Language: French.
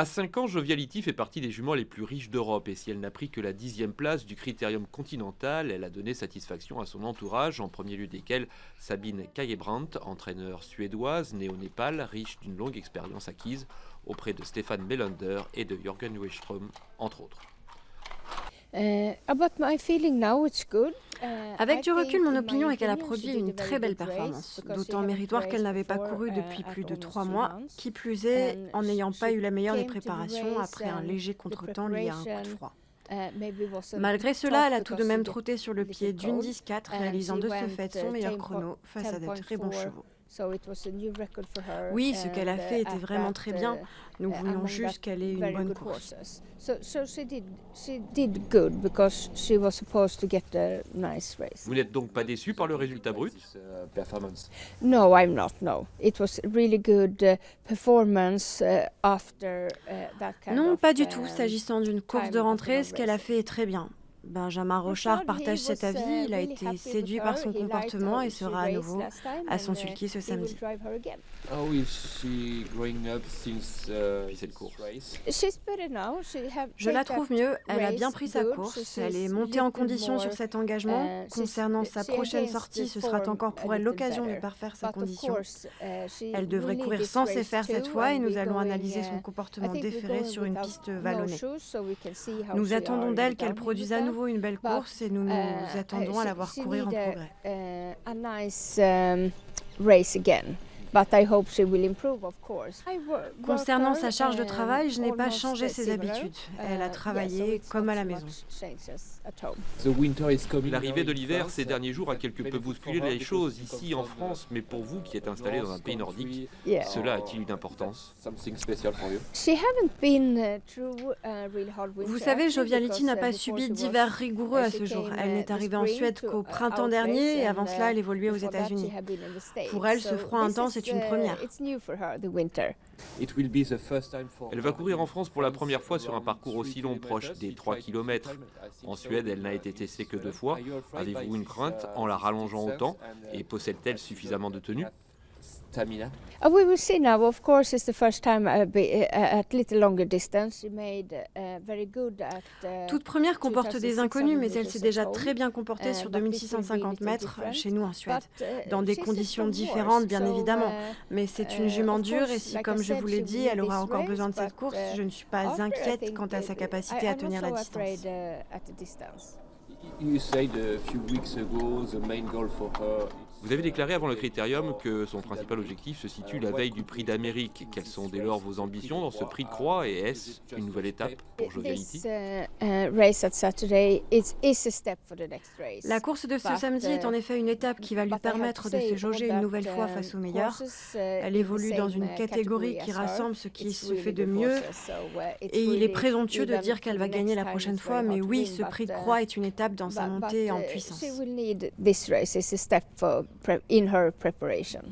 À 5 ans, Joviality fait partie des juments les plus riches d'Europe et si elle n'a pris que la 10e place du Critérium continental, elle a donné satisfaction à son entourage, en premier lieu desquels Sabine Kajebrant, entraîneur suédoise, née au Népal, riche d'une longue expérience acquise auprès de Stefan Melander et de Jörgen Weström, entre autres. Avec du recul, mon opinion est qu'elle a produit une très belle performance, d'autant méritoire qu'elle n'avait pas couru depuis plus de 3 mois, qui plus est en n'ayant pas eu la meilleure des préparations après un léger contretemps lié à un coup de froid. Malgré cela, elle a tout de même trotté sur le pied d'une 10-4, réalisant de ce fait son meilleur chrono face à de très bons chevaux. Oui, ce qu'elle a fait était vraiment très bien. Nous voulions juste qu'elle ait une bonne course. Vous n'êtes donc pas déçu par le résultat brut? No, I'm not. No, it was really good performance after that kind Non, of, pas du tout. S'agissant d'une course de rentrée, ce qu'elle a fait est très bien. Benjamin Rochard partage cet avis. Il a été séduit par son comportement et sera à nouveau à son sulky ce samedi. How is she growing up since Puis cette course. Je la trouve mieux, elle a bien pris sa course, elle est montée en condition sur cet engagement. Concernant sa prochaine sortie, ce sera encore pour elle l'occasion de parfaire sa condition. Elle devrait courir sans s'effaire cette fois et nous allons analyser son comportement déféré sur une piste vallonnée. Nous attendons d'elle qu'elle produise à nouveau une belle course et nous nous attendons à la voir courir en progrès. Concernant sa charge de travail, je n'ai pas changé ses habitudes. Elle a travaillé comme à la maison. L'arrivée de l'hiver ces derniers jours a quelque peu bousculé les choses ici en France, mais pour vous qui êtes installé dans un pays nordique, cela a-t-il une importance? Vous savez, Joviality n'a pas subi d'hiver rigoureux à ce jour. Elle n'est arrivée en Suède qu'au printemps dernier et avant cela, elle évoluait aux États-Unis. Pour elle, ce froid intense est une première. Elle va courir en France pour la première fois sur un parcours aussi long, proche des 3 km. En Suède, elle n'a été testée que 2 fois. Avez-vous une crainte en la rallongeant autant et possède-t-elle suffisamment de tenue? We will see now. Of course, it's the first time at little longer distance. She made very good at. Toute première comporte des inconnus, mais elle s'est déjà très bien comportée sur 2650 mètres chez nous en Suède, dans des conditions différentes bien évidemment. Mais c'est une jument dure et si, comme je vous l'ai dit, elle aura encore besoin de cette course, je ne suis pas inquiète quant à sa capacité à tenir la distance. Vous avez déclaré avant le Critérium que son principal objectif se situe la veille du Prix d'Amérique. Quelles sont dès lors vos ambitions dans ce Prix de Croix et est-ce une nouvelle étape pour Joviality? La course de ce samedi est en effet une étape qui va lui permettre de se jauger une nouvelle fois face aux meilleurs. Elle évolue dans une catégorie qui rassemble ce qui se fait de mieux et il est présomptueux de dire qu'elle va gagner la prochaine fois, mais oui, ce Prix de Croix est une étape dans sa montée en puissance. In her preparation.